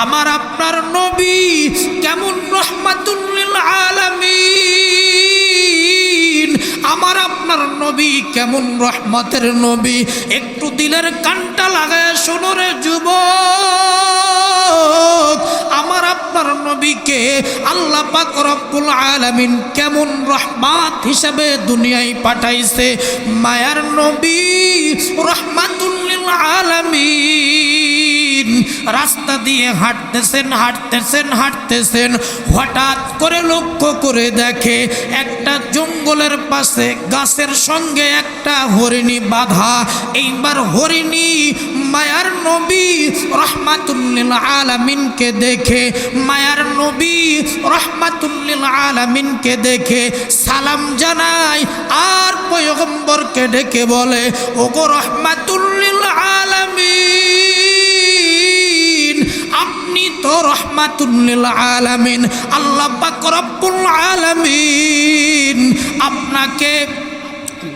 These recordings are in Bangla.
আমার আপনার নবী কেমন রহমাতুল লিল আলামিন, আমার আপনার নবী কেমন রহমতের নবী। একটু দিলের কানটা লাগায় শোনো রে যুবক, আমার আপনার নবীকে আল্লাহ পাক রব্বুল আলামিন কেমন রহমত হিসাবে দুনিয়ায় পাঠাইছে। মায়ার নবী রহমাতুল লিল আলামিন রাস্তা দিয়ে হাঁটতেছেন, হঠাৎ করে লক্ষ্য করে দেখে একটা জঙ্গলের পাশে গাছের সঙ্গে একটা হরিণী বাঁধা। এইবার হরিণী মায়ার নবী রহমাতুল লিল আলামিনকে দেখে, মায়ার নবী রহমাতুল লিল আলামিনকে দেখে সালাম জানায় আর পয়গম্বরকে ডেকে বলে, ওগো রহমাতুল লিল আলামিন, আপনি তো রহমাতুল লিল আলামিন, আল্লাহ পাক রব্বুল আলামিন আপনাকে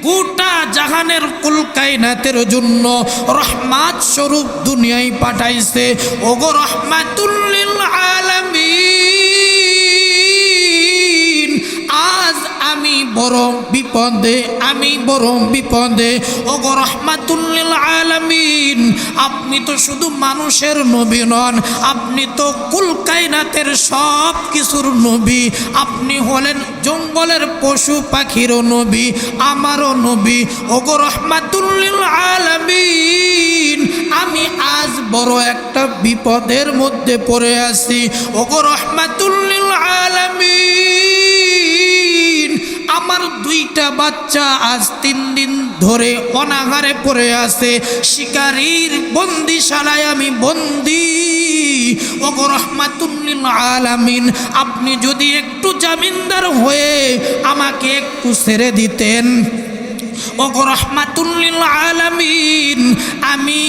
গোটা জাহানের কুল কায়নাতের জন্য রহমত স্বরূপ দুনিয়ায় পাঠাইছে। ওগো রহমাতুল লিল আলামিন, আজ আমি বড় বিপদে, ওগো রহমাতুল লিল আলামিন, আপনি তো শুধু মানুষের নবী নন, আপনি তো কুল কায়নাতের সব কিছুর নবী, আপনি হলেন জঙ্গলের পশু পাখিরও নবী, আমারও নবী। ওগো রহমাতুল লিল আলামিন, আমি আজ বড় একটা বিপদের মধ্যে পড়ে আছি। ওগো রহমাতুল লিল আলামিন, আমার দুইটা বাচ্চা আজ 3 দিন ধরে অনাহারে পড়ে আছে, শিকারীর বন্দিশালায় আমি বন্দী। ওগো রহমাতুল লিল আলামিন, আপনি যদি একটু জামিনদার হয়ে আমাকে একটু ছেড়ে দিতেন। ওগো রহমাতুল লিল আলামিন, আমি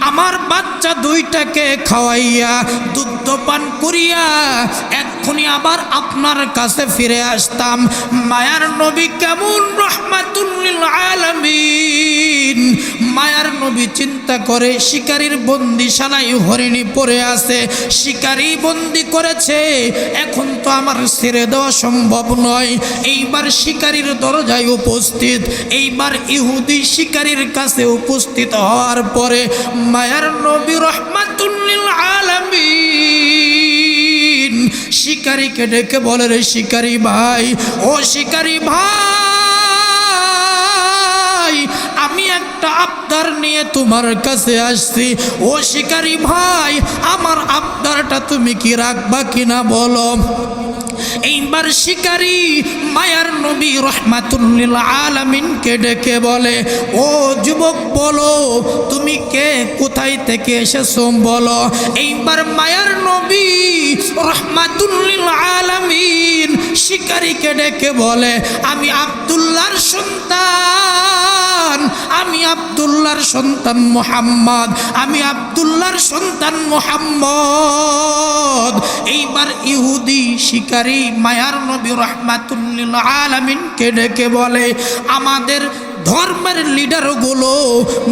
আমার বাচ্চা দুইটাকে খাওয়াইয়া দুধ পান করিয়া এক্ষুনি আবার আপনার কাছে ফিরে আসতাম। মায়ার নবী কেমন রহমাতুল লিল আলামিন, মায়ার নবী চিন্তা করে শিকারীর বন্দিশালায় হরিণী পড়ে আছে, শিকারী বন্দি করেছে, এখন তো আমার ছেড়ে দেওয়া সম্ভব নয়। এইবার শিকারীর দরজায় উপস্থিত, এইবার ইহুদি শিকারীর কাছে উপস্থিত হওয়ার পরে মায়ার নবী রহমাতুল লিল আলামিন শিকারীকে ডেকে বলে, রে শিকারী ভাই, ও শিকারী ভাই, আমি একটা আবদার নিয়ে তোমার কাছে আসছি। ও শিকারী ভাই, আমার আবদারটা তুমি কি রাখবা কিনা বলো। এইবার শিকারী মায়ার নবী রহমাতুল লিল আলামিনকে ডেকে বলে, ও যুবক বলো, তুমি কে, কোথায় থেকে এসেছো বলো। এইবার মায়ার নবী রহমাতুল লিল আলামিন শিকারীকে ডেকে বলে, আমি আব্দুল্লাহর সন্তান, আমি আব্দুল্লাহর সন্তান মুহাম্মদ, আমি আব্দুল্লাহর সন্তান মুহাম্মদ। এইবার ইহুদি শিকারী মায়ার নবী রহমাতুল লিল আলামিনকে ডেকে বলে, আমাদের ধর্মের লিডারগুলো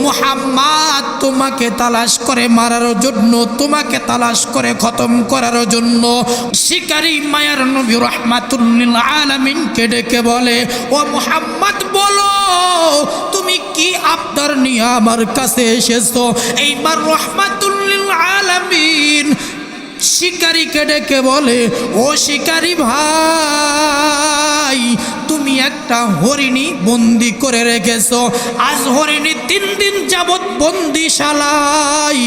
মুহাম্মদ তোমাকে তালাশ করে মারার জন্য, তোমাকে তালাশ করে খতম করার জন্য। শিকারী মায়ার নবী রহমাতুল লিল আলামিনকে ডেকে বলে, ও মুহাম্মদ বলো, তুমি কি আবদার নিয়ে আমার কাছে এসেছো। এইবার রহমাতুল লিল আলামিন শিকারীকে ডেকে বলে, ও শিকারী ভাই, তুমি একটা হরিণী বন্দি করে রেখেছো, আজ হরিণী 3 দিন যাবৎ বন্দিশালায়,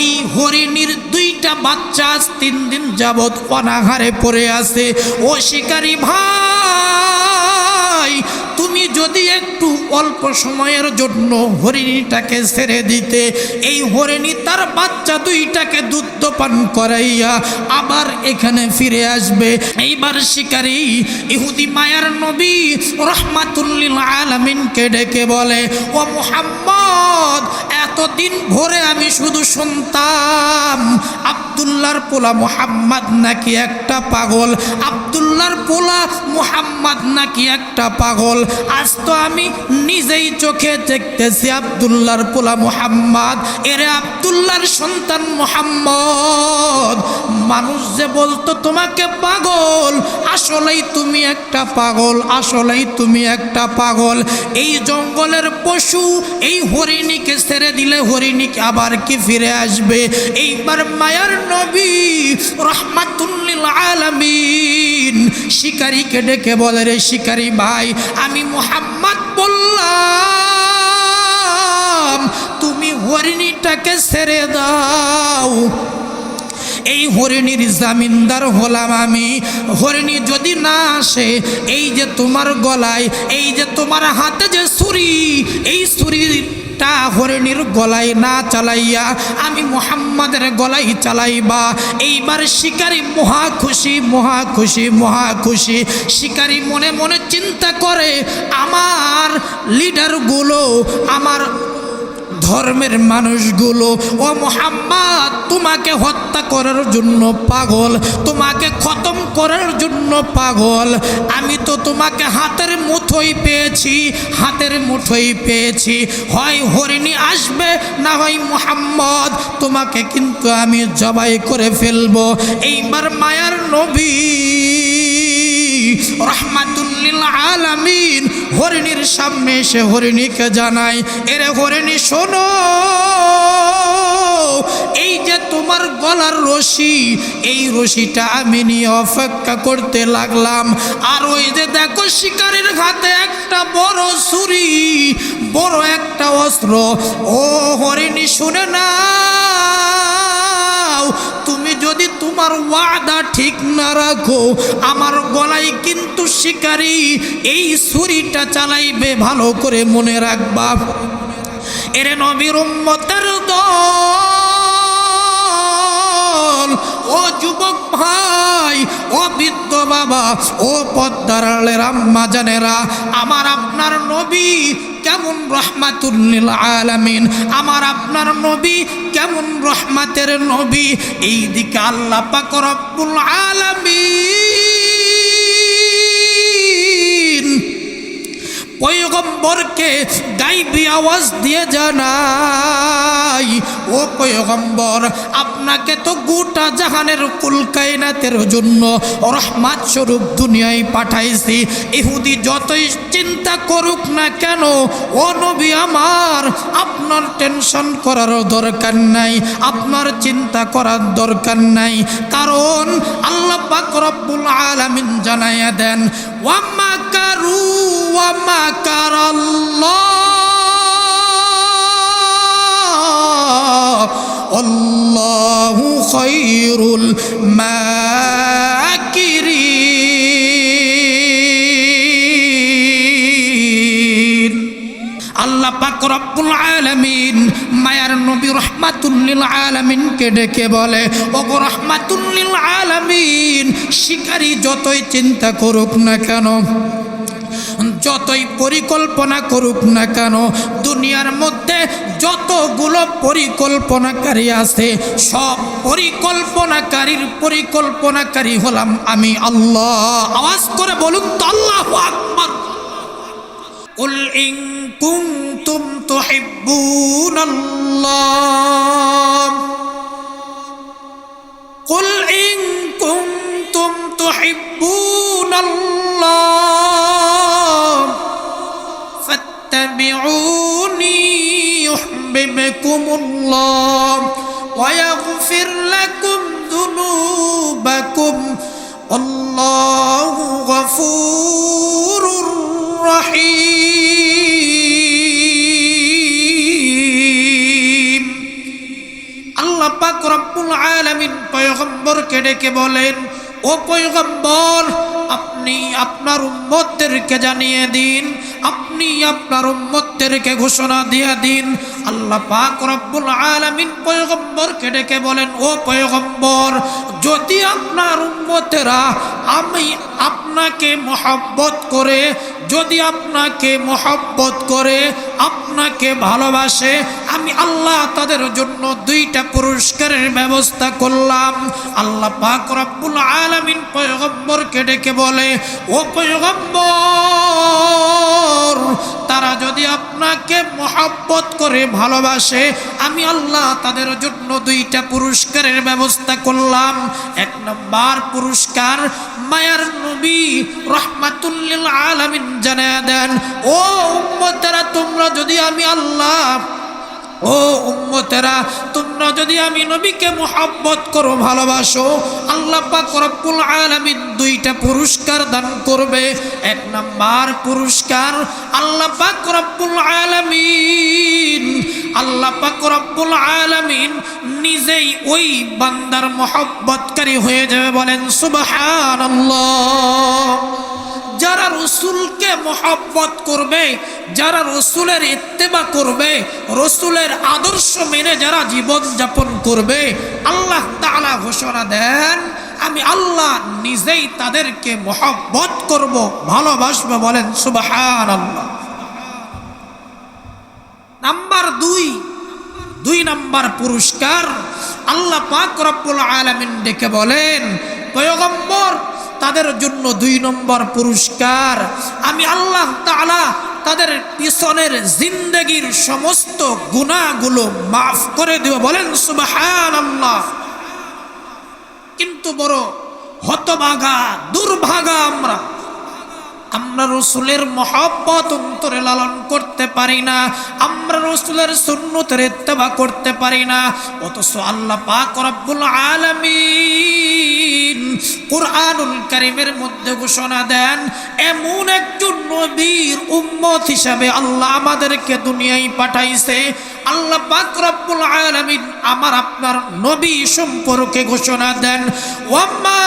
এই হরিণীর 2টা বাচ্চা আজ 3 দিন যাবৎ অনাহারে পড়ে আছে। ও শিকারী ভাই, তুমি যদি একটু অল্প সময়ের জন্য হরিণীটাকে ছেড়ে দিতে, এই হরিণী তার বাচ্চা 2টাকে দুধ পান করাইয়া আবার এখানে ফিরে আসবে। এইবার শিকারী ইহুদি মায়ার নবী রহমাতুল লিল আলামিনকে ডেকে বলে, ও মুহাম্মদ, এতদিন ভরে আমি শুধু শুনতাম আব্দুল্লাহর পোলা মুহাম্মদ নাকি একটা পাগল, আব্দুল্লাহর পোলা মুহাম্মদ নাকি একটা পাগল। আজ তো আমি নিজেই চোখে দেখতেছি আব্দুল্লাহর পোলা মুহাম্মদ, এরে আব্দুল্লাহর সন্তান মুহাম্মদ মানুষ যে বলতো তোমাকে পাগল, আসলেই তুমি একটা পাগল, আসলেই তুমি একটা পাগল। এই জঙ্গলের পশু এই হরিণীকে ছেড়ে দিলে হরিণীকে আবার কি ফিরে আসবে? এইবার মায়ার নবী রাহমাতুল লিল আলামিন শিকারীকে ডেকে বলে, রে শিকারী ভাই, আমি মুহাম্মদ বললাম তুমি হরিণীটাকে ছেড়ে দাও। এই হরিণীর জামিনদার হলাম আমি। হরিণী যদি না আসে, এই যে তোমার গলায়, এই যে তোমার হাতে যে ছুরি, এই ছুরিটা হরিণীর গলায় না চালাইয়া আমি মুহাম্মাদের গলায় চালাইবা। এইবার শিকারী মহা খুশি, মহা খুশি, মহা খুশি। শিকারী মনে মনে চিন্তা করে, আমার লিডারগুলো, আমার ধর্মের মানুষগুলো ও মুহাম্মদ তোমাকে হত্যা করার জন্য পাগল, তোমাকে খতম করার জন্য পাগল। আমি তো তোমাকে হাতের মুঠোয় পেয়েছি, হাতের মুঠোয় পেয়েছি। হয় হরিণী আসবে, না হয় মুহাম্মদ, তোমাকে কিন্তু আমি জবাই করে ফেলবো। এইবার মায়ার নবী রাহমাতুল লিল আলামিন হরিণীর সামনে এসে হরিণীকে জানায়, এরে হরিণী শোনো, এই যে তোমার গলার রশি, এই রশিটা আমি নিয়ে অপেক্ষা করতে লাগলাম। আর ওই যে দেখো শিকারীর হাতে একটা বড় ছুরি, বড় একটা অস্ত্র। ও হরিণী শুনে নাও, তুমি যদি তোমার ওয়াদা ঠিক না রাখো, আমার গলায় কিন্তু শিকারী এই ছুরিটা চালাইবে, ভালো করে মনে রাখবা। এরে নবীর উম্মতের দল, ও যুবক ভাই, ও বৃদ্ধ বাবা, ও পদ্মার আড়ালের আম্মা জানেরা, আমার আপনার নবী কেমন রহমাতুল লিল আলামিন, আমার আপনার নবী কেমন রহমাতের নবী। এই দিকে আল্লাহ পাক রব্বুল আলামিন পয়গম্বরকে গাইবি আওয়াজ দিয়ে জানাই, ও পয়গম্বর, আপনাকে তো গোটা জাহানের কুল কায়নাতের জন্য রহমত স্বরূপ দুনিয়ায় পাঠাইছি। ইহুদি যতই চিন্তা করুক না কেন, ও নবী আমার, আপনার টেনশন করার দরকার নাই, আপনার চিন্তা করার দরকার নাই। কারণ আল্লাহ পাক রব্বুল আলামিন জানাইয়া দেন, ওয়া মাকারু ওয়া মাকারাল্লাহ আল্লাহু খায়রুল মাকিরিন। আল্লাহ পাক রব্বুল আলামিন মায়ার নবী রাহমাতুল লিল আলামিনকে ডেকে বলে, ওগো রাহমাতুল লিল আলামিন, শিকারী যতই চিন্তা করুক না কেন, যতই পরিকল্পনা করুক না কেন, দুনিয়ার মধ্যে যতগুলো পরিকল্পনাকারী আছে, সব পরিকল্পনাকারী হলাম আমি আল্লাহ। আওয়াজ করে বলুন তো আল্লাহু আকবার। কুল ইন কুনতুম তুহিব্বুনাল্লাহ, কুল ইন কুনতুম তুহিব্বুনাল্লাহ ফাত্তাবিউনি ইউহিব্বুকুমুল্লাহ ওয়া ইয়াগফির লাকুম যুনুবাকুম আল্লাহু গফুরুর রহিম। আল্লাহ পাক রব্বুল আলামিন পয়গম্বরকে ডেকে বলেন, ও পয়গম্বর, আপনি আপনার উম্মতদেরকে জানিয়ে দিন, আপনি আপনার উম্মতদেরকে ঘোষণা দিয়ে দিন। আল্লাহ পাক রব্বুল আলামিন পয়গম্বরকে ডেকে বলেন, ও পয়গম্বর, যদি আপনার উম্মতেরা আমি আপনাকে মহব্বত করে, যদি আপনাকে মহব্বত করে, আপনাকে ভালোবাসে, আমি আল্লাহ তাদের জন্য দুইটা পুরস্কারের ব্যবস্থা করলাম। আল্লাহ পাক রব্বুল আলামিন পয়গম্বরকে ডেকে বলে, ও পয়গম্বর, তারা যদি আপনাকে মহব্বত করে ভালোবাসে, আমি আল্লাহ তাদের জন্য দুইটা পুরস্কারের ব্যবস্থা করলাম। এক নম্বর পুরস্কার, মায়ার নবী রাহমাতুল লিল আলামিন জানায়া দেন, ও উম্মতেরা তোমরা যদি আমি আল্লাহ, ও উম্মতেরা তোমরা যদি আমি নবীকে মহব্বত করো, ভালোবাসো, আল্লাহ পাক রব্বুল আলামিন দুইটা পুরস্কার দান করবে। এক নাম্বার পুরস্কার, আল্লাহ পাক রব্বুল আলামিন, আল্লাহ পাক রব্বুল আলামিন নিজেই ওই বান্দার মহব্বতকারী হয়ে যাবে। বলেন সুবহানাল্লাহ। যারা রসুলকে মহব্বত করবে, যারা রসুলের ইত্তেবা করবে, রসুলের আদর্শ মেনে যারা জীবন যাপন করবে, আল্লাহ তাআলা ঘোষণা দেন আমি আল্লাহ নিজেই তাদেরকে মহব্বত করব, ভালোবাসবো। বলেন সুবহানাল্লাহ। নাম্বার দুই নাম্বার পুরস্কার, আল্লাহ পাক রব্বুল আলামিন ডেকে বলেন, পয়গম্বর তাদের জন্য 2 নম্বর পুরস্কার, আমি আল্লাহ তাআলা তাদের পিছনের জিন্দেগির সমস্ত গুনাহগুলো মাফ করে দেব। বলেন সুবহানাল্লাহ। কিন্তু বড় হতভাগা, দুর্ভাগা আমরা রসুলের মহব্বত অন্তরে লালন করতে পারি না, আমরা রসুলের সুন্নতের ইত্তেবা করতে পারি না। অথচ আল্লাহ পাক রব্বুল আলামিন কুরআনুল কারীমের মধ্যে ঘোষণা দেন, এমন একজন নবীর উম্মত হিসাবে আল্লাহ আমাদেরকে দুনিয়ায় পাঠাইছে। আল্লাহ পাক রব্বুল আলামিন আমার আপনার নবী সম্পর্কে ঘোষণা দেন, ওয়ামা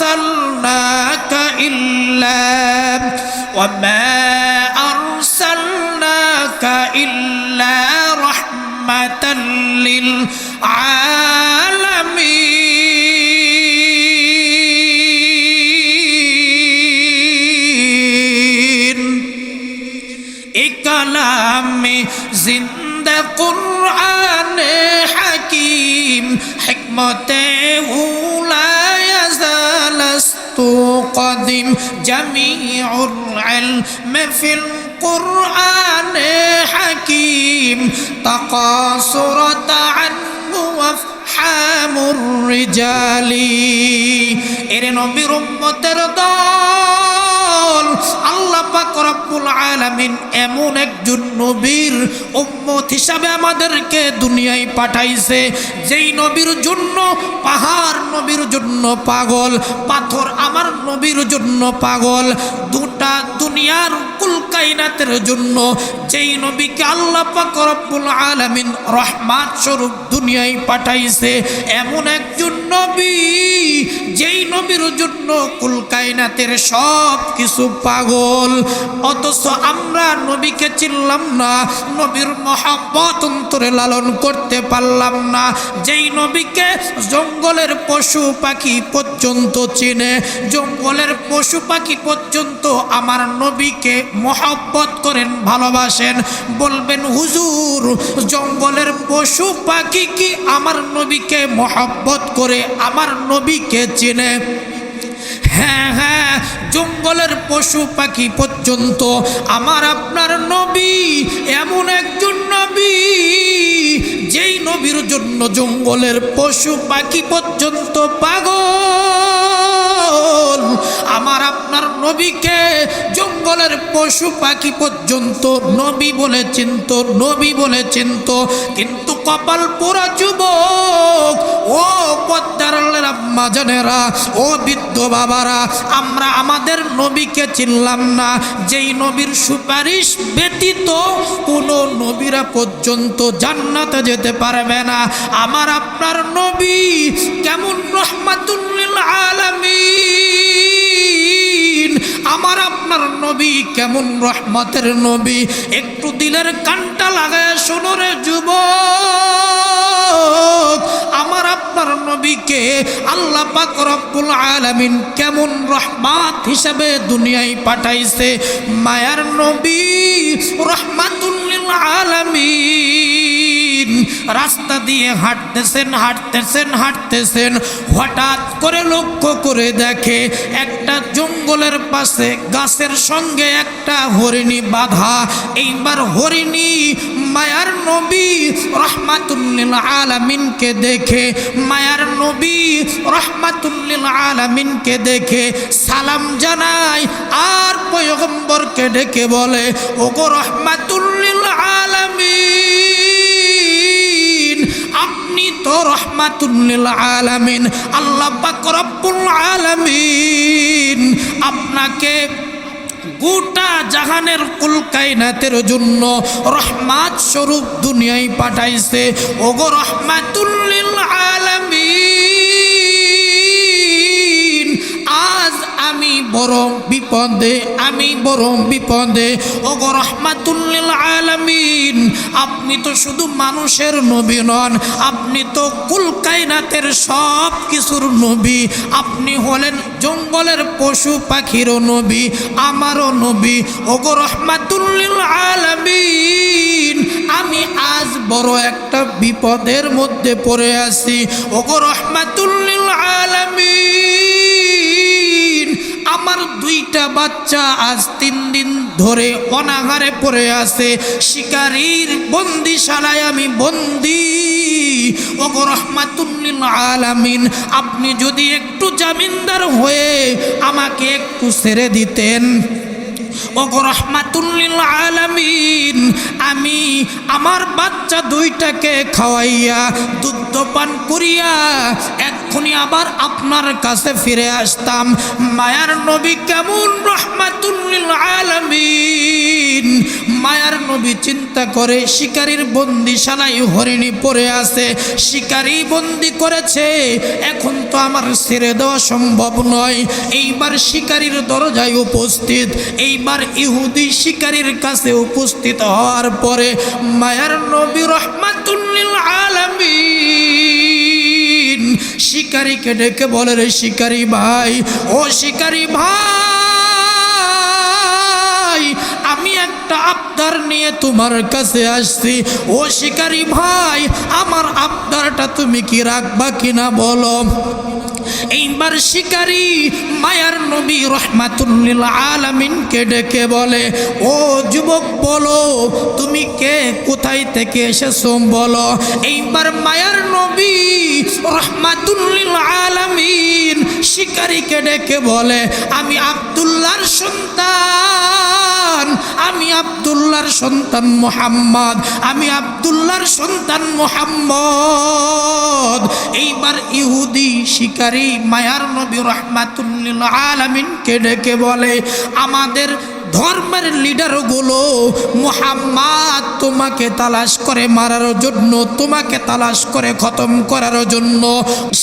আরসালনাকা ইল্লা রাহমাতাল লিল আলামিন। এ কালামে জিন্দা কুরআনে হাকিম, হিকমতে উলা ইয়াজালাস্তু قديم جميع العلم في القرآن حكيم تقاصرت عنه وافحام الرجال এর নবীর উম্মতের দল আল্লাহ পাক রব্বুল আলামিন এমন একজন নবীর উম্মত হিসাবে আমাদেরকে দুনিয়ায় পাঠাইছে, যেই নবীর জন্য পাহাড় নবীর জন্য পাগল, পাথর আমার নবীর জন্য পাগল, দুটা দুনিয়ার কুল কায়নাতের জন্য যেই নবীকে আল্লাহ পাক রব্বুল আলামিন রহমত স্বরূপ দুনিয়ায় পাঠাইছে, এমন একজন নবী যেই নবীর জন্য কুল কায়নাতের সব কিছু পাগল। অথচ আমরা নবীকে চিনলাম না, নবীর মহব্বত অন্তরে লালন করতে পারলাম না। যেই নবীকে জঙ্গলের পশু পাখি পর্যন্ত চিনে, জঙ্গলের পশু পাখি পর্যন্ত আমার নবীকে মহব্বত করেন, ভালোবাসেন। বলবেন হুজুর, জঙ্গলের পশু পাখি কি আমার নবীকে মহব্বত করে, আমার নবীকে চিনে? হ্যাঁ হ্যাঁ, জঙ্গলের পশু পাখি পর্যন্ত আমার আপনার নবী এমন একজন নবী যেই নবীর জন্য জঙ্গলের পশু পাখি পর্যন্ত পাগল। আমার আপনার নবীকে জঙ্গলের পশু পাখি পর্যন্ত নবী বলে চিনত, নবী বলে চিনত। কিন্তু কপাল পোড়া যুবক, ও পদ্মার আম্মা জানেরা, ও বৃদ্ধ বাবারা, আমরা আমাদের নবীকে চিনলাম না। যেই নবীর সুপারিশ ব্যতীত কোনো নবীরা পর্যন্ত জান্নাতে যেতে পারবে না। আমার আপনার নবী কেমন রহমাতুল লিল আলামিন, আমার আপনার নবী কেমন রহমতের নবী। একটু দিলের কানটা লাগায় শোনো রে যুবক, আমার আপনার নবীকে আল্লাহ পাক রব্বুল আলামিন কেমন রহমত হিসাবে দুনিয়ায় পাঠাইছে। মায়ার নবী রহমাতুল লিল আলামিন রাস্তা দিয়ে হাঁটতেছেন, হঠাৎ করে লক্ষ্য করে দেখে একটা একটা জঙ্গলের পাশে গাছের সঙ্গে একটা হরিণী বাঁধা। এইবার হরিণী মায়ার নবী রাহমাতুল লিল আলামিনকে দেখে, মায়ার নবী রাহমাতুল লিল আলামিনকে দেখে সালাম জানায় আর পয়গম্বরকে ডেকে বলে, ওগো রাহমাতুল লিল আলামিন, আপনি তো রাহমাতুল লিল আলামিন, আল্লাহ পাক রব্বুল আলামিন আপনাকে গোটা জাহানের কুল কায়নাতের জন্য রহমত স্বরূপ দুনিয়ায় পাঠাইছে। ওগো রাহমাতুল লিল আলামিন, আজ আমি বড় বিপদে, আমি বড় বিপদে। ওগো রাহমাতুল লিল আলামিন, আপনি তো শুধু মানুষের নবী নন, আপনি তো কুল কায়নাতের সব কিছুর নবী। আপনি হলেন জঙ্গলের পশু পাখিরও নবী, আমারও নবী। ওগো রাহমাতুল লিল আলামিন, আমি আজ বড় একটা বিপদের মধ্যে পড়ে আছি। ওগো রাহমাতুল লিল আলামিন, আমার দুইটা বাচ্চা আজ 3 দিন ধরে অনাহারে পড়ে আছে, শিকারীর বন্দিশালায় আমি বন্দী। ওগো রাহমাতুল লিল আলামিন, আপনি যদি একটু জামিনদার হয়ে আমাকে একটু ছেড়ে দিতেন। ওগো রাহমাতুল লিল আলামিন, আমি আমার বাচ্চা দুইটাকে খাওয়াইয়া দুধ পান করিয়া এক্ষুনি আবার আপনার কাছে ফিরে আসতাম। মায়ার নবী কেমন রাহমাতুল লিল আলামিন, মায়ার নবী চিন্তা করে শিকারীর বন্দিশালায় হরিণী পড়ে আছে, শিকারী বন্দি করেছে, এখন তো আমার ছেড়ে দেওয়া সম্ভব নয়। এইবার শিকারীর দরজায় উপস্থিত, এইবার ইহুদি শিকারীর কাছে উপস্থিত হওয়ার পরে মায়ার নবী রাহমাতুল লিল আলামিন শিকারীকে ডেকে বলে, রে শিকারী ভাই, ও শিকারী ভাই, আমি একটা আবদার নিয়ে তোমার কাছে আসছি। ও শিকারী ভাই, আমার আবদারটা তুমি কি রাখবা কিনা বলো। এইবার শিকারী মায়ার নবী রাহমাতুল লিল আলামিনকে ডেকে বলে, ও যুবক বলো, তুমি কে, কোথায় থেকে এসেছো বলো। এইবার মায়ার নবী রাহমাতুল লিল আলামিন শিকারীকে ডেকে বলে, আমি আব্দুল্লাহর সন্তান, আমি আব্দুল্লাহর সন্তান মুহাম্মদ, আমি আব্দুল্লাহর সন্তান মুহাম্মদ। এইবার ইহুদি শিকারী মায়ার নবী রাহমাতুল লিল আলামিনকে ডেকে বলে, আমাদের ধর্মের লিডারগুলো মুহাম্মদ তোমাকে তালাশ করে মারার জন্য, তোমাকে তালাশ করে খতম করার জন্য।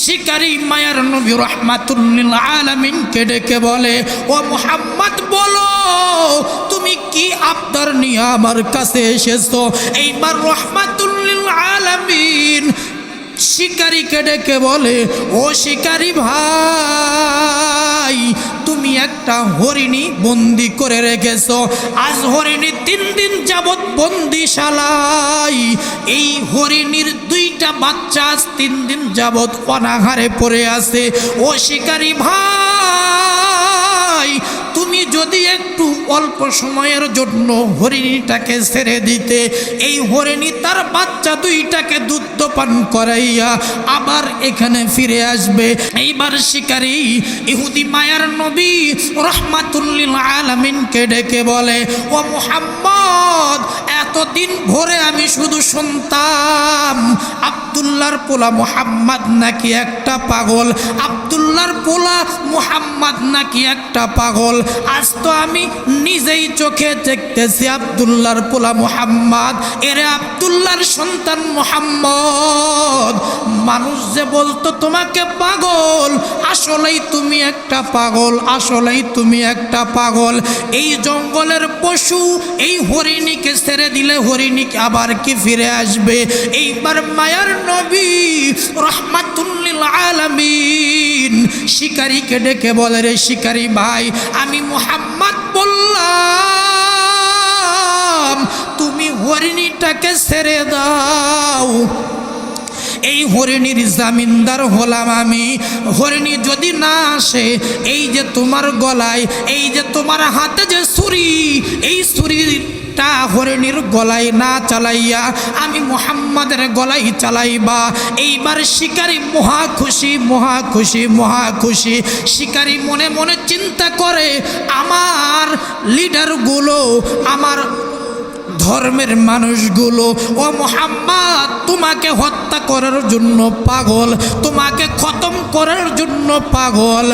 শিকারী মায়ার নবী রাহমাতুল লিল আলামিনকে ডেকে বলে, ও মুহাম্মদ বলো, তুমি কি আবদার নিয়ে আমার কাছে এসেছো। এইবার রাহমাতুল লিল আলামিন শিকারীকে ডেকে বলে, ও শিকারী ভাই, তুমি একটা হরিণী বন্দি করে রেখেছো, আজ হরিণী 3 দিন যাবৎ বন্দিশালায়। এই হরিণীর 2টা বাচ্চা আজ 3 দিন যাবৎ অনাহারে পড়ে আছে। ও শিকারী ভাই, তুমি যদি একটু অল্প সময়ের জন্য হরিণীটাকে ছেড়ে দিতে, এই হরিণী তার বাচ্চা 2টাকে দুধ পান করাইয়া আবার এখানে ফিরে আসবে। এইবার শিকারী ইহুদি মায়ার নবী রাহমাতুল লিল আলামিনকে ডেকে বলে, ও মুহাম্মদ, এতদিন ভরে আমি শুধু শুনতাম আব্দুল্লাহর পোলা মুহাম্মদ নাকি একটা পাগল, আব্দুল্লাহর পোলা মুহাম্মদ নাকি একটা পাগল। আজ তো আমি নিজেই চোখে দেখতেছি আব্দুল্লাহর পোলা মুহাম্মদ, এরে আব্দুল্লাহর সন্তান মুহাম্মদ। মানুষ যে বলতো তোমাকে পাগল, আসলেই তুমি একটা পাগল, আসলেই তুমি একটা পাগল। এই জঙ্গলের পশু এই হরিণীকে ছেড়ে দিলে হরিণীকে আবার কি ফিরে আসবে। এইবার মায়ার নবী রাহমাতুল লিল আলামিন শিকারীকে ডেকে বলে, রে শিকারী ভাই, আমি মুহাম্মদ বললাম তুমি হরিণীটাকে ছেড়ে দাও। এই হরিণীর জামিনদার হলাম আমি। হরিণী যদি না আসে, এই যে তোমার গলায়, এই যে তোমার হাতে যে ছুরি, এই ছুরিটা হরিণীর গলায় না চালাইয়া আমি মুহাম্মাদের গলায় চালাইবা। এইবার শিকারী মহা খুশি, মহা খুশি, মহা খুশি। শিকারী মনে মনে চিন্তা করে, আমার লিডারগুলো, আমার ধর্মের মানুষগুলো ও মুহাম্মদ তোমাকে হত্যা করার জন্য পাগল, তোমাকে খতম করার জন্য পাগল।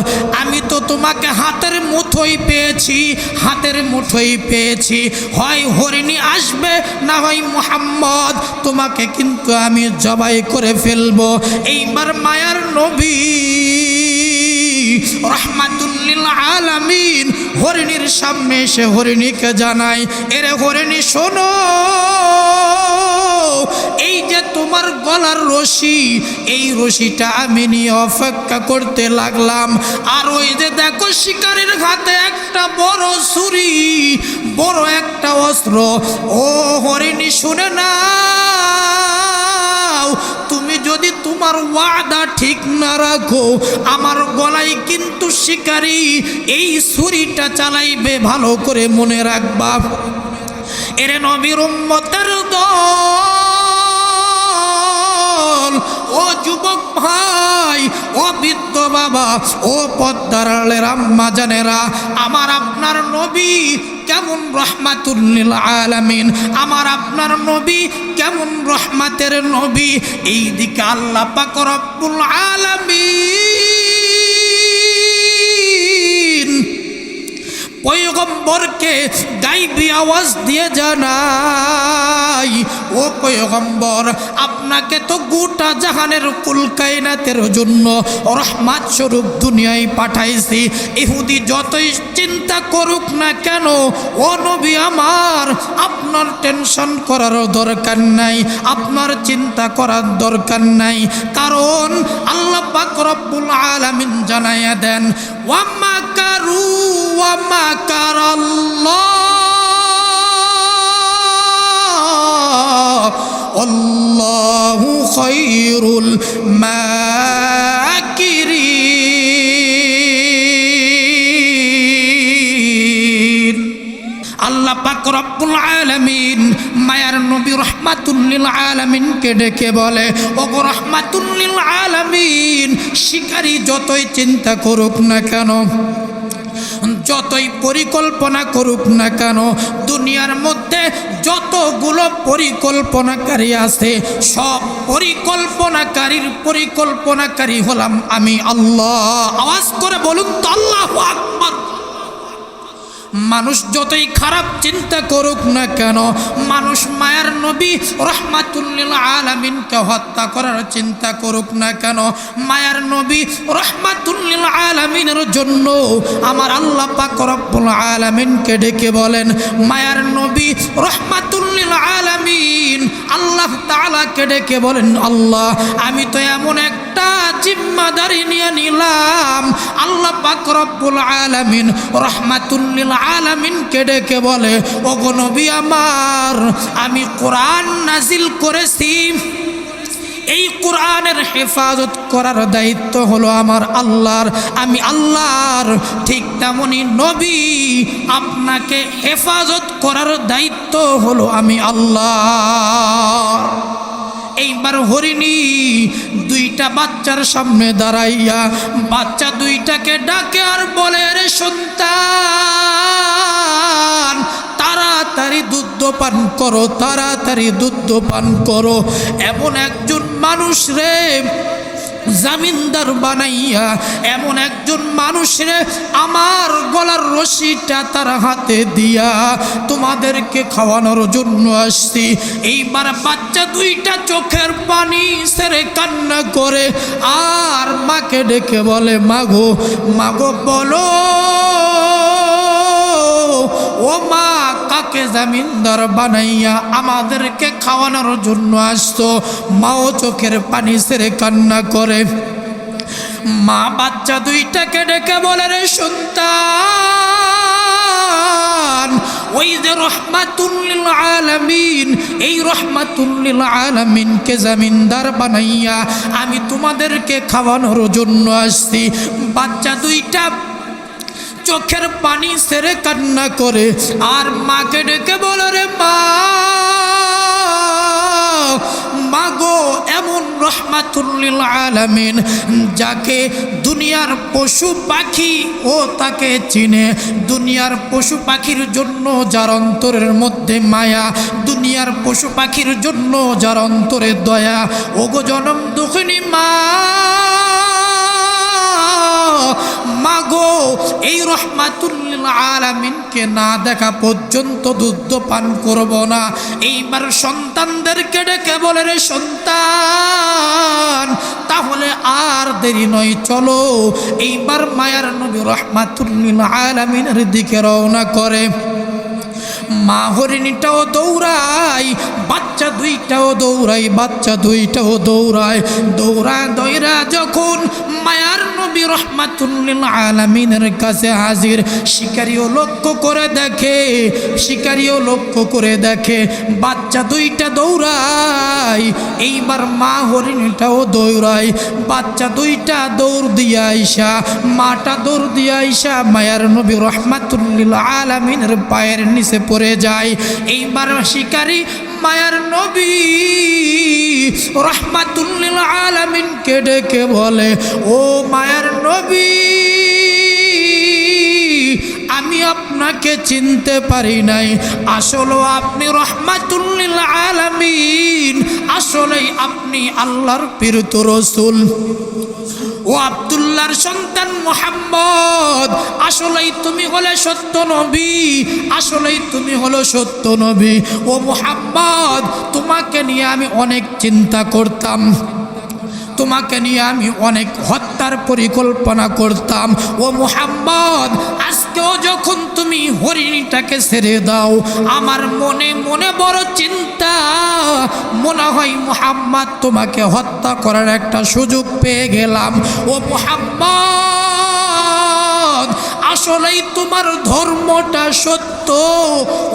আমি তো তোমাকে হাতের মুঠোয় পেয়েছি, হাতের মুঠোয় পেয়েছি। হয় হরিণী আসবে, না হয় মুহাম্মদ, তোমাকে কিন্তু আমি জবাই করে ফেলবো। এইবার মায়ার নবী রাহমাতুল লিল আলামিন হরিণীর সামনে এসে হরিণীকে জানায়, এরে হরিণী শোনো, এই যে তোমার গলার রশি, এই রশিটা আমি নিয়ে অপেক্ষা করতে লাগলাম। আর ওই যে দেখো শিকারীর হাতে একটা বড় ছুরি, বড় একটা অস্ত্র। ও হরিণী শুনে নাও, তুমি যদি তোমার ওয়াদা ঠিক না রাখো, আমার গলায় কিন্তু শিকারী এই ছুরিটা চালাইবে, ভালো করে মনে রাখবা। এরে নবীর উম্মতের দল, ও যুবক ভাই, ও বৃদ্ধ বাবা, ও পদ্মার আড়ালের আম্মা জানেরা, আমার আপনার নবী কেমন রহমাতুল লিল আলামিন, আমার আপনার নবী কেমন রহমাতের নবী। এই দিকে আল্লাহ পাক রব্বুল আলামিন পয়গম্বরকে গায়বী আওয়াজ দিয়ে জানাই, ও পয়গম্বর, আপনাকে তো গোটা জাহানের কুল কায়নাতের জন্য রহমত স্বরূপ দুনিয়ায় পাঠাইছি। ইহুদি যতই চিন্তা করুক না কেন, ও নবী আমার, আপনার টেনশন করার দরকার নাই, আপনার চিন্তা করার দরকার নাই। কারণ আল্লাহ পাক রব্বুল আলামিন জানাইয়া দেন, ওয়া মাকারু ওয়া মাকারাল্লাহ আল্লাহু খায়রুল মাকিরিন। আল্লাহ পাক রব্বুল আলামিন মায়ার নবী রহমাতুল লিল আলামিনকে ডেকে বলে, ওগো রহমাতুল লিল আলামিন, শিকারী যতই চিন্তা করুক না কেন, যতই পরিকল্পনা করুক না কেন, দুনিয়ার মধ্যে যতগুলো পরিকল্পনাকারী আছে, সব পরিকল্পনাকারী হলাম আমি আল্লাহ। আওয়াজ করে বলুন তো আল্লাহু আকবার। মানুষ যতই খারাপ চিন্তা করুক না কেন, মানুষ মায়ার নবী রহমাতুল লিল আলামিনকে হত্যা করার চিন্তা করুক না কেন, মায়ার নবী রহমাতুল লিল আলামিনের জন্য আমার আল্লাহ পাক রব্বুল আলামিনকে ডেকে বলেন, মায়ার নবী রহমাতুল লিল আলামিন আল্লাহ তাআলাকে ডেকে বলেন, আল্লাহ, আমি তো এমন একটা জিম্মাদারি নিয়ে নিলাম। আল্লাহ পাক রব্বুল আলামিন রহমাতুল লিল আলামিনকে ডেকে বলে, ওগো নবী আমার, আমি কোরআন নাজিল করেছি, এই কোরআনের হেফাজত করার দায়িত্ব হলো আমার আল্লাহর, আমি আল্লাহর। ঠিক তেমনি নবী, আপনাকে হেফাজত করার দায়িত্ব হলো আমি আল্লাহর। এইবার হরিণী দুইটা বাচ্চার সামনে দাঁড়াইয়া বাচ্চা দুইটাকে ডাকে আর বলে, রে সন্তান, তাড়াতাড়ি দুধ পান করো, তাড়াতাড়ি দুধ পান করো। এমন একজন মানুষ রে জামিনদার বানাইয়া, এমন একজন মানুষরে আমার গলার রশিটা তার হাতে দিয়া তোমাদেরকে খাওয়ানোর জন্য আসছি। এইবার বাচ্চা দুইটা চোখের পানি ছেড়ে কান্না করে আর মাকে ডেকে বলে, মাগো, মাগো বলো, ও মা, কাকে জামিনদার বানাইয়া আমাদেরকে খাওয়ানোর জন্য আসতো? মাও চোখের পানি ছেড়ে কান্না করে। মা বাচ্চা দুইটাকে ডেকে বলে, রে সন্তান, ও ওই যে রহমাতুল লিল আলামিন, এই রহমাতুল লিল আলামিনকে জমিনদার বানাইয়া আমি তোমাদেরকে খাওয়ানোর জন্য আসছি। বাচ্চা দুইটা চোখের পানি ছেড়ে কান্না করে আর মাকে ডেকে বলে, রে মা গো, এমন রহমাতুল লিল আলামিন যাকে দুনিয়ার পশু পাখি ও তাকে চিনে, দুনিয়ার পশু পাখির জন্য যার অন্তরের মধ্যে মায়া, দুনিয়ার পশু পাখির জন্য যার অন্তরে দয়া, ওগো জনম দুঃখিনী মাগো, এই রহমাতুল লিল আলামিনকে না দেখা পর্যন্ত দুধ পান করব না। এইবার সন্তানদেরকে ডেকে বলে, রে সন্তান, তাহলে আর দেরি নয়, চলো। এইবার মায়ার নবী রহমাতুল লিল আলামিনের দিকে রওনা করে। মা হরিণীটাও দৌড়ায়, বাচ্চা দুইটাও দৌড়ায়, বাচ্চা দুইটাও দৌড়ায়। দৌড়া যখন মায়ার নবী রহমাতুল লিল আলামিনের কাছে হাজির, শিকারীও লক্ষ্য করে দেখে বাচ্চা দুইটা দৌড়ায়। এইবার মা হরিণীটাও দৌড়ায়, বাচ্চা দুইটা দৌড় দিয়া আইসা, মাটা দৌড় দিয়া আইসা মায়ার নবী রহমাতুল লিল আলামিনের পায়ের নিচে পড়ে যায়। এইবার শিকারী মায়ার নবী রহমাতুল লিল আলামিনকে ডেকে বলে, ও মায়ার নবী, আমি আপনাকে চিনতে পারি নাই, আসলে আপনি রহমাতুল লিল আলামিন, আসলেই আপনি আল্লাহর প্রিয় রাসূল। ও আব্দুল্লাহর সন্তান মুহাম্মদ, আসলেই তুমি হলে সত্য নবী, আসলেই তুমি হলো সত্য নবী। ও মুহাম্মদ, তোমাকে নিয়ে আমি অনেক চিন্তা করতাম, তোমাকে নিয়ে আমি অনেক হত্যার পরিকল্পনা করতাম। ও মুহাম্মদ, আজকেও যখন তুমি হরিণীটাকে ছেড়ে দাও, আমার মনে মনে বড় চিন্তা, মনে হয় মুহাম্মদ তোমাকে হত্যা করার একটা সুযোগ পেয়ে গেলাম। ও মুহাম্মদ, আসলেই তোমার ধর্মটা সত্য।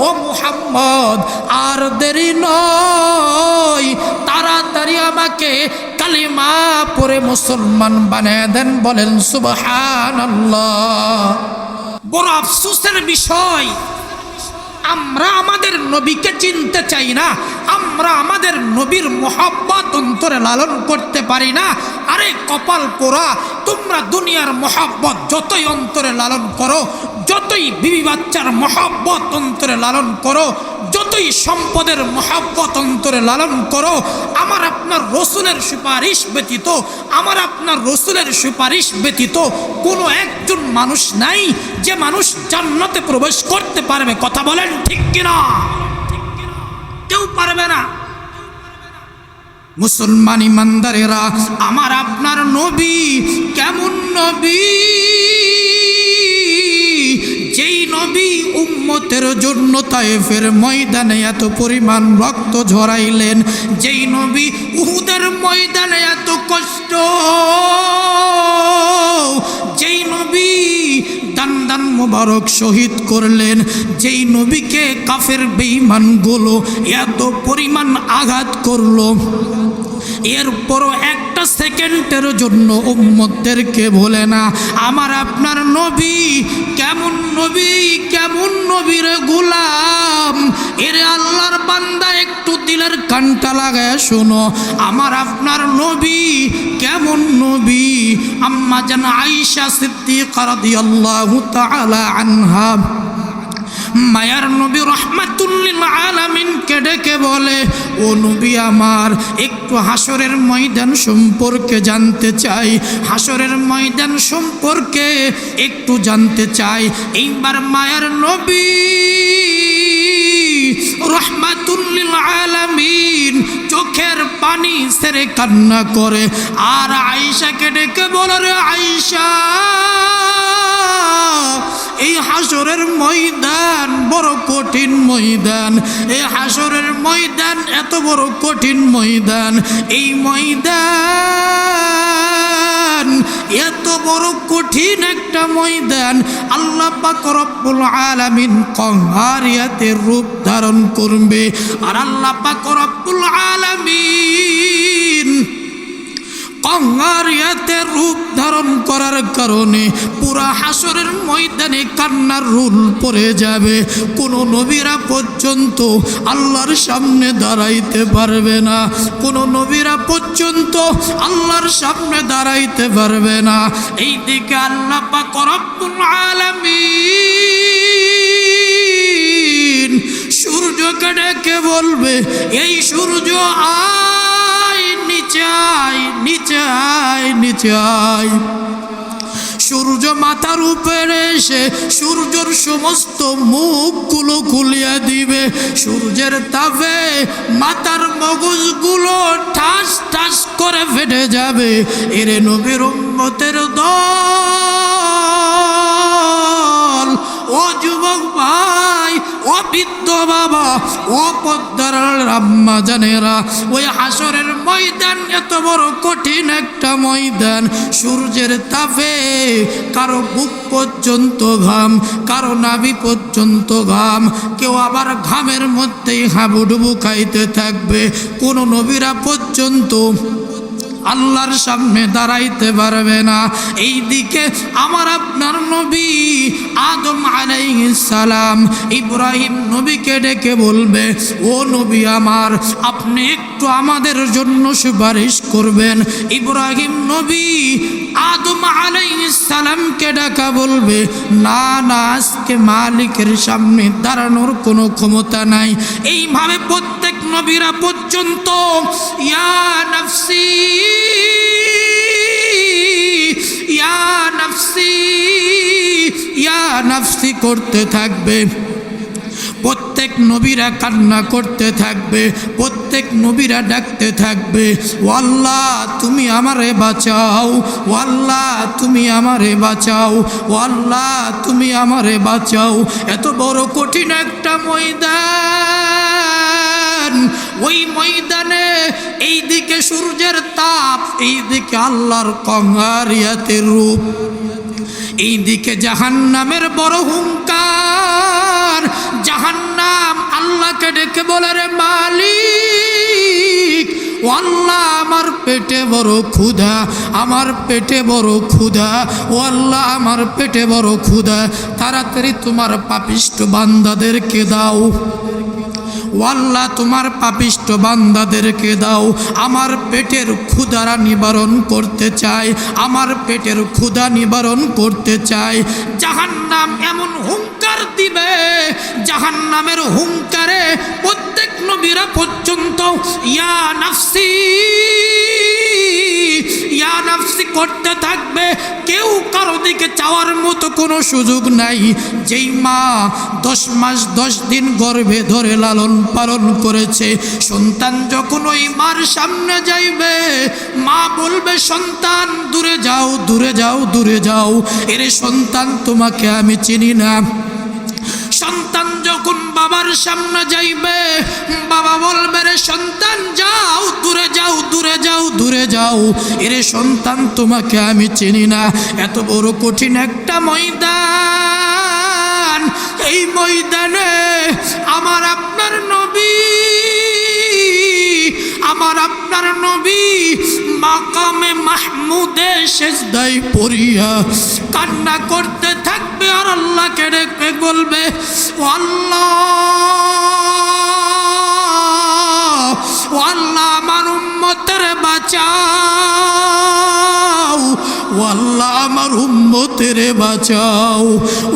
ও মুহাম্মদ, আর দেরি নয়, তাড়াতাড়ি আমাকে কালিমা পড়ে মুসলমান বানিয়ে দেন, বলেন সুবহানাল্লাহ। বড় আফসোসের বিষয়, আমরা আমাদের নবীকে চিনতে চাই না, আমরা আমাদের নবীর মহব্বত অন্তরে লালন করতে পারি না। আরে কপাল পোড়া, তোমরা দুনিয়ার মহব্বত যতই অন্তরে লালন করো, যতই বিবি বাচ্চার মহব্বত অন্তরে লালন করো, যতই সম্পদের মহব্বত অন্তরে লালন করো, আমার আপনার রসুলের সুপারিশ ব্যতীত, আমার আপনার রসুলের সুপারিশ ব্যতীত কোনো একজন মানুষ নাই যে মানুষ জান্নাতে প্রবেশ করতে পারবে। কথা বলেন ঠিক কিনা? কেউ পারবে না। মুসলমান ইমানদারেরা, আমার আপনার নবী কেমন নবী, যেই নবী উম্মতের জন্য তায়েফের ময়দানে এত পরিমাণ রক্ত ঝরাইলেন, যেই নবী উহুদের ময়দানে এত কষ্ট, যেই নবী দান দান মুবারক শহীদ করলেন, যেই নবীকে কাফের বেঈমানগুলো এত পরিমাণ আঘাত করলো, এরপরও একটা সেকেন্ডের জন্য উম্মতদেরকে বলে না আমার আপনার নবী কেমন নবী, কেমন নবীর গোলাম। এরে আল্লাহর বান্দা, একটু দিলের কানটা লাগায় শোনো, আমার আপনার নবী কেমন নবী। আম্মা জান আয়েশা সিদ্দিকা রাদিয়াল্লাহু তাআলা আনহা মায়ার নবী রহমাতুল লিল আলামিনকে ডেকে বলে, ও নবী আমার, একটু হাসরের ময়দান সম্পর্কে জানতে চাই, হাসরের ময়দান সম্পর্কে একটু জানতে চাই। এইবার মায়ার নবী রহমাতুল লিল আলামিন চোখের পানি ছেড়ে কান্না করে, আর আয়েশাকে ডেকে বলে, রে আয়েশা, এই হাসরের ময়দান বড় কঠিন ময়দান, এই হাসরের ময়দান এত বড় কঠিন ময়দান, এই ময়দান এত বড় কঠিন একটা ময়দান আল্লাহ পাক রব্বুল আলামিন কঙ্গারিয়াতের রূপ ধারণ করবে। আর আল্লাহ পাক রব্বুল আলামিন কঙ্গারিয়াতের রূপ ধারণ করার কারণে পুরা হাসরের ময়দানে কান্নার রোল পড়ে যাবে। কোনো নবীরা পর্যন্ত আল্লাহর সামনে দাঁড়াইতে পারবে না, কোনো নবীরা পর্যন্ত আল্লাহর সামনে দাঁড়াইতে পারবে না। এই দিকে আল্লাহ পাক রব্বুল আলামিন সূর্যকে ডেকে বলবে, এই সূর্য আয় নিচে আয়, নিচে আয়, নিচে আয়। সূর্য মাথার উপরে এসে সূর্যের সমস্ত মুখগুলো খুলিয়া দিবে। সূর্যের তাপে মাথার মগজগুলো ঠাস ঠাস করে ফেটে যাবে। এরে নবীর উম্মতের দল, ও যুবক ভাই, ও বৃদ্ধ বাবা, ও পদ্মার আম্মা জানেরা, ওই হাসরের ময়দান এত বড় কঠিন একটা ময়দান। সূর্যের তাপে কারো বুক পর্যন্ত ঘাম, কারো নাভি পর্যন্ত ঘাম, কেউ আবার ঘামের মধ্যেই হাবুডুবু খাইতে থাকবে। কোন নবীরা পর্যন্ত আল্লাহর সামনে দাঁড়াইতে পারবে না। এই দিকে আমার আপনার নবী আদম আলাইহিস সালাম ইব্রাহিম নবীকে ডেকে বলবে, ও নবী আমার, আপনি একটু আমাদের জন্য সুপারিশ করবেন। ইব্রাহিম নবী আদম আলাইহিস সালামকে ডাকা বলবে, না না, আজকে মালিকের সামনে দাঁড়ানোর কোনো ক্ষমতা নাই। এইভাবে প্রত্যেক নবীরা পর্যন্ত ইয়া নাফসি, ইয়া নাফসি, ইয়া নাফসি করতে থাকবে। প্রত্যেক নবীরা কান্না করতে থাকবে, প্রত্যেক নবীরা ডাকতে থাকবে, ও আল্লাহ তুমি আমারে বাঁচাও, ও আল্লাহ তুমি আমারে বাঁচাও, ও আল্লাহ তুমি আমারে বাঁচাও। এত বড় কঠিন একটা ময়দান, ওই ময়দানে এই দিকে সূর্যের তাপ, এই দিকে আল্লাহর কঙ্গারিয়াতের রূপ, এই দিকে জাহান্নামের বড় হুঙ্কার। জাহান্নাম আল্লাহকে ডেকে বলে, রে মালিক, ও আল্লাহ আমার পেটে বড় ক্ষুধা, আমার পেটে বড় ক্ষুধা, ও আল্লাহ আমার পেটে বড় ক্ষুধা, তাড়াতাড়ি তোমার পাপিষ্ঠ বান্দাদেরকে দাও, ও আল্লাহ তোমার পাপিষ্ঠ বান্দাদেরকে দাও। আমার পেটের ক্ষুধারা নিবারণ করতে চাই, আমার পেটের ক্ষুধা নিবারণ করতে চাই। জাহান্নাম এমন হুঙ্কার দিবে, জাহান্নামের হুঙ্কারে প্রত্যেক নবীরা পর্যন্ত ইয়া নাফসি, ইয়া নাফসি করতে থাকবে। কেউ কারো দিকে চাওয়ার মতো কোনো সুযোগ নাই। যেই মা 10 মাস 10 দিন গর্ভে ধরে লালন পালন করেছে, সন্তান যখন ওই মার সামনে যাইবে, মা বলবে, সন্তান দূরে যাও, দূরে যাও, দূরে যাও, এরে সন্তান তোমাকে আমি চিনি না। সন্তান যখন বাবার সামনে যাইবে, বাবা বলবে, রে সন্তান যাও, দূরে যাও, দূরে যাও, দূরে যাও, এরে সন্তান তোমাকে আমি চিনি না। এত বড় কঠিন একটা ময়দান, এই ময়দানে আমার আপনার নবী, আমার আপনার নবী মাকামে মাহমুদে সেজদায় পড়িয়া কান্না করতে থাকবে। আর আল্লাহকে ডেকে বলবে, ও আল্লাহ, ও আল্লাহ আমার উম্মতের বাঁচাও, ও আল্লাহ আমার উম্মতের বাঁচাও,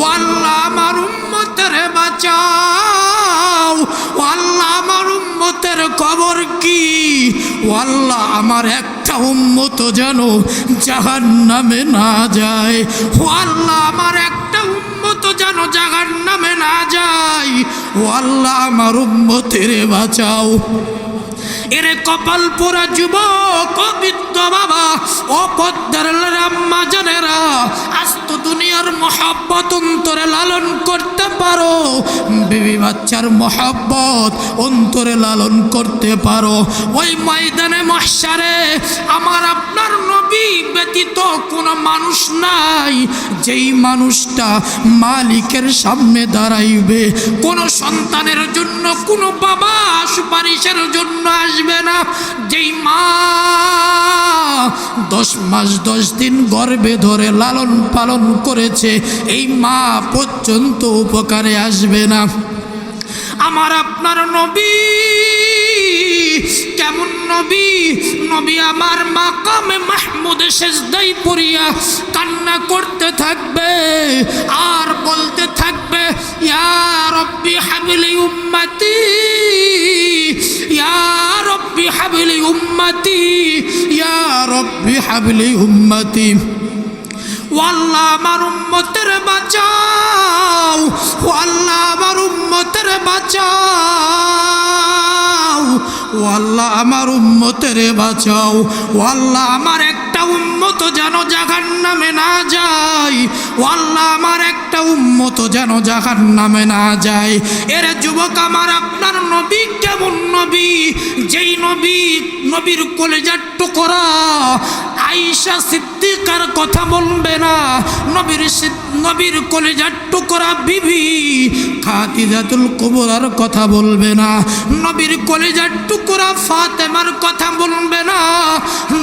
ও আল্লাহ আমার উম্মতের বাঁচাও, ও আল্লাহ আমার উম্মতের খবর কি, ও আল্লাহ আমার একটা উম্মত যেন জাহান্নামে না যায়, ও আল্লাহ আমার একটা উম্মত যেন জাহান্নামে না যায়, ও আল্লাহ আমার উম্মতের বাঁচাও। এরে কপাল পোড়া যুবক, ও বৃদ্ধ বাবা, ও পদ্মার আম্মা জানেরা, আজ তো দুনিয়ার মহব্বত অন্তরে লালন করতে পারো, বিবি বাচ্চার মহব্বত অন্তরে লালন করতে পারো। ওই ময়দানে মাহশারে আমার আপনার নবী নবী ব্যতীত কোনো মানুষ নাই যেই মানুষটা মালিকের সামনে দাঁড়াইবে। কোনো সন্তানের জন্য কোনো বাবা সুপারিশের জন্য আসবে না। যেই মা 10 মাস 10 দিন গর্ভে ধরে লালন পালন করেছে, এই মা পর্যন্ত উপকারে আসবে না। আমার আপনার নবী কেমন নবী? নবী আমার মাকামে মাহমুদে সেজদায় পড়িয়া কান্না করতে থাকবে আর বলতে থাকবে, ইয়া রব্বি হাবলি উম্মতি, ইয়া রব্বি হাবলি উম্মতি, ইয়া রব্বি হাবলি উম্মতি। ও আল্লাহ আমার উম্মতের বাঁচাও, ও আল্লাহ আমার উম্মতের বাঁচাও, ও আল্লাহ আমার উম্মতের বাঁচাও। ও আল্লাহ আমার একটা উম্মত যেন জাহান্নামে না যায়, ও আল্লাহ আমার একটা উম্মত যেন জাহান্নামে না যায়। এর যুবক আমার আপনার নবী কেমন নবী? যেই নবী, নবীর কলেজার টুকরা আয়েশা সিদ্দিকার কথা বলবে না, নবীর কলেজার টুকরা বিবি খাদিজাতুল কুবরার কথা বলবে না, নবীর কলেজার টুকরা ফাতেমার কথা বলবে না,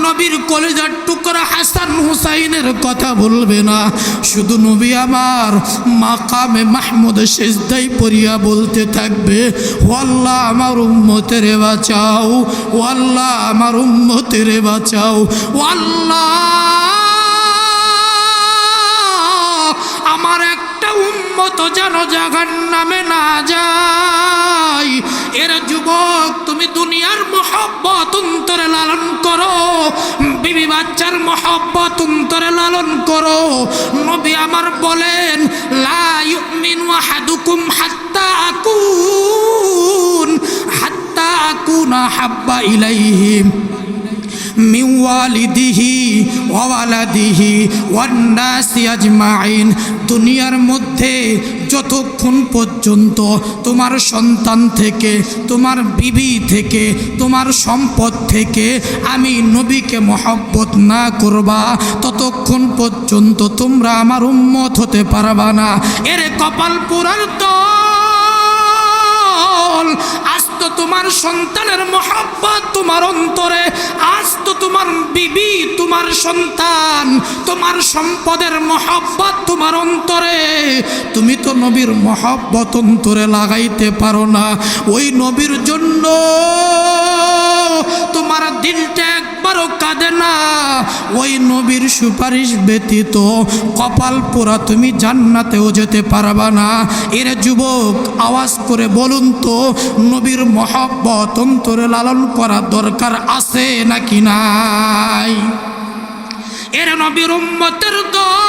নবীর কলেজার টুকরা হাসান হুসাইনের কথা বলবে না। শুধু নবী আমার মাকামে মাহমুদ সেজদায় পড়িয়া বলতে থাকবে, ও আল্লাহ আমার উম্মতের বাঁচাও, ও আল্লাহ আমার উম্মতের বাঁচাও, ও আল্লাহ আমার একটা উম্মত যেন জাহান্নামে না যায়। এর যুবক তুমি দুনিয়ার মহব্বত অন্তরে লালন করো, বিবি বাচ্চার মহব্বত অন্তরে লালন করো। নবী আমার বলেন, লা ইউমিনু আহাদুকুম হাত্তা আকুনা হাব্বা ইলাইহি মিন ওয়ালিদিহি ওয়া ওয়ালাদিহি ওয়ান নাসি আজমাইন। দুনিয়ার মধ্যে যতক্ষণ পর্যন্ত তোমার সন্তান থেকে, তোমার বিবি থেকে, তোমার সম্পদ থেকে আমি নবীকে মহব্বত না করবা, ততক্ষণ পর্যন্ত তোমরা আমার উম্মত হতে পারবা না। এর কপাল পোড়ার দল, আজ তো তোমার সন্তানের মহব্বত তোমার অন্তরে, আজ তো তোমার বিবি, তোমার সন্তান, তোমার সম্পদের মহব্বত তোমার অন্তরে, তুমি তো নবীর মহব্বত অন্তরে লাগাইতে পারো না। ওই নবীর জন্য তোমার দিলটা একবারও কাঁদে না। ওই নবীর সুপারিশ ব্যতীত কপাল পোড়া তুমি জান্নাতেও যেতে পারবা না। এর যুবক আওয়াজ করে বলুন তো, নবীর মহব্বত অন্তরে লালন করা দরকার আছে নাকি নাই? এর নবীর উম্মতের দল,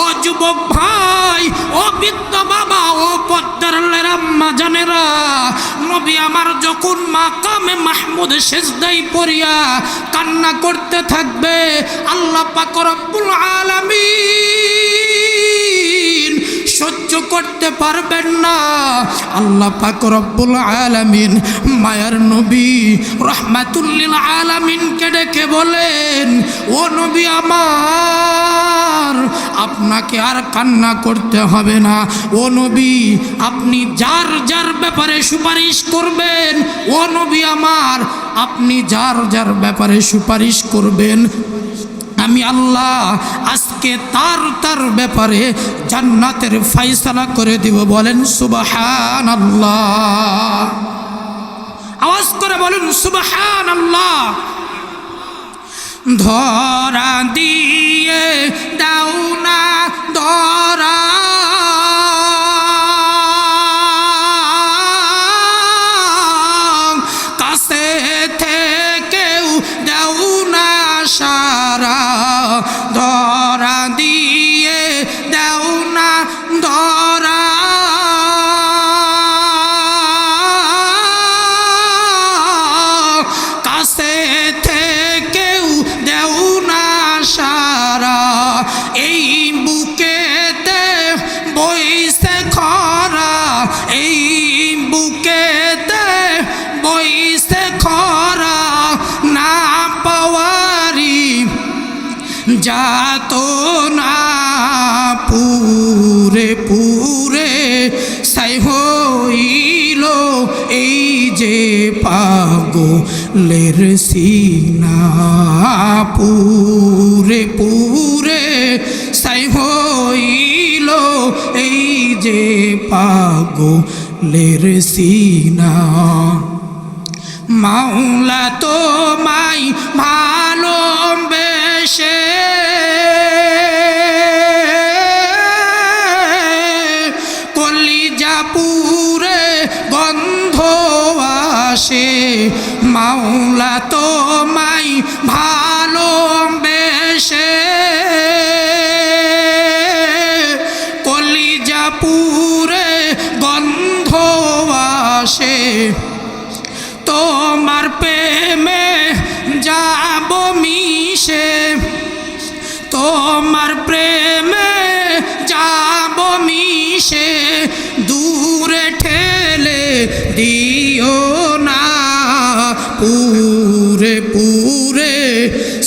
ও যুবক ভাই, ও বৃদ্ধ বাবা, ও পদ্মার আম্মা জানেরা, নবী আমার যখন মাকামে মাহমুদ সেজদায় পড়িয়া কান্না করতে থাকবে, আল্লাহ পাক রব্বুল আলামিন সহ্য করতে পারবেন না। আল্লাহ পাক রব্বুল আলামিন মায়ার নবী রাহমাতুল লিল আলামিনকে ডেকে বলেন, ও নবী আমার, আপনাকে আর কান্না করতে হবে না। ও নবী, আপনি যার যার ব্যাপারে সুপারিশ করবেন, ও নবী আমার, আপনি যার যার ব্যাপারে সুপারিশ করবেন, আমি আল্লাহ আজকে তার তার ব্যাপারে জান্নাতের ফয়সালা করে দিব। বলেন সুবহানাল্লাহ, আওয়াজ করে বলেন সুবহানাল্লাহ। ধরা দিয়ে দাও না ধরা, কাছে থেকেও দাও না সারা, ধরা দিয়ে দাও না ধরা, কাছে থেকেও দেও না যাত না পুরে পুরে সাই হইল এই যে পাগলের সিনা পুরে পুরে সাই হইল এই যে পাগলের সিনা মাওলা তোমায় ভালোবেসে কলিজা পুরে গন্ধ আসে মাওলা তোমায় ভালোবেসে কলিজা পুরে গন্ধ আসে তোমার প্রেমে যাব মিশে তোমার প্রেমে যাব মিশে দূরে ঠেলে দিও না পুরে পুরে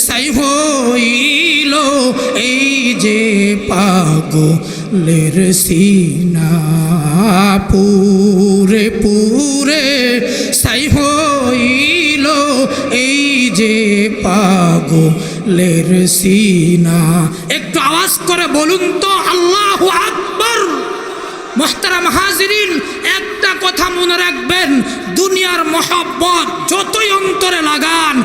সাই হইল এই যে পাগলের সিনা পুরে পুরে সাই হইল এই যে পাগলের সিনা। একটু আওয়াজ করে বলুন তো আল্লাহু আকবার। মুহতারাম হাজিরিন, একটা কথা মনে রাখবেন, দুনিয়ার মহব্বত যতই অন্তরে লাগান,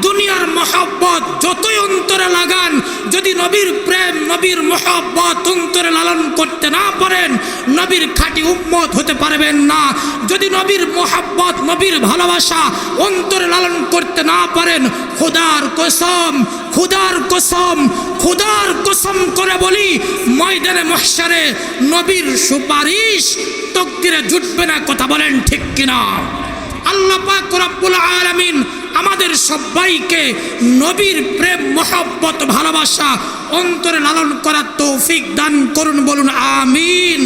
দুনিয়ার মহব্বত যতই অন্তরে লাগান, যদি নবীর প্রেম নবীর মহব্বত অন্তরে লালন করতে না পারেন, নবীর খাঁটি উম্মত হতে পারবেন না। যদি নবীর মহব্বত নবীর ভালোবাসা অন্তরে লালন করতে না পারেন, খোদার কসম খোদার কসম খোদার কসম করে বলি, ময়দানে মাহশারে নবীর সুপারিশ তাকদীরে জুটবে না। কথা বলেন ঠিক কিনা? আল্লাহ পাক রব্বুল আলামিন আমাদের সবাইকে নবীর প্রেম মহব্বত ভালোবাসা অন্তরে লালন করার তৌফিক দান করুন, বলুন আমিন।